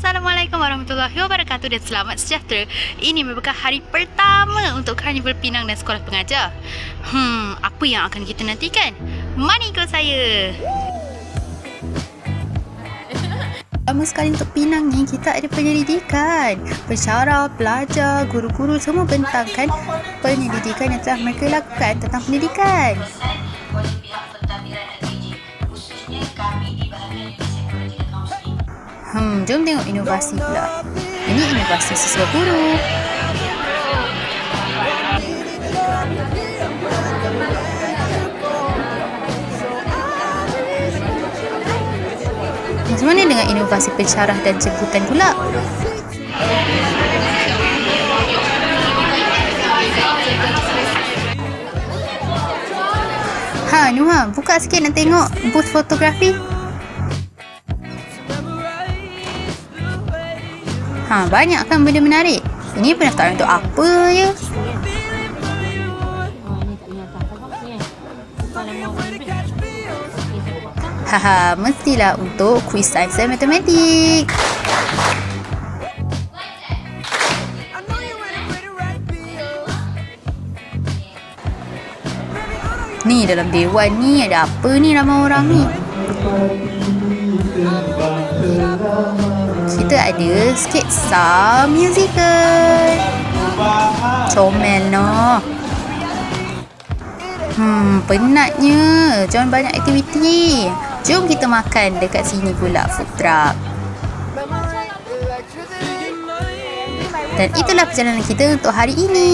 Assalamualaikum warahmatullahi wabarakatuh dan selamat sejahtera. Ini merupakan hari pertama untuk Karnival Penang dan Sekolah Pengajar. Apa yang akan kita nantikan? Mari ikut saya. Pertama sekali untuk Penang ni, kita ada penyelidikan. Pensyarah, pelajar, guru-guru semua bentangkan penyelidikan yang telah mereka lakukan tentang pendidikan. Jom tengok inovasi pula. Ini inovasi siswa guru. Macam mana dengan inovasi pensyarah dan jemputan pula? Nuha, buka sikit nak tengok booth fotografi. Banyak kan benda menarik. Ini pendaftaran untuk apa ya? Mestilah untuk kuis sains dan matematik. Ni dalam dewan ni ada apa ni ramai orang ni? Kita ada sketsa musical. Comel no. Penatnya. Jangan banyak aktiviti. Jom kita makan dekat sini pula, food truck. Dan itulah perjalanan kita untuk hari ini.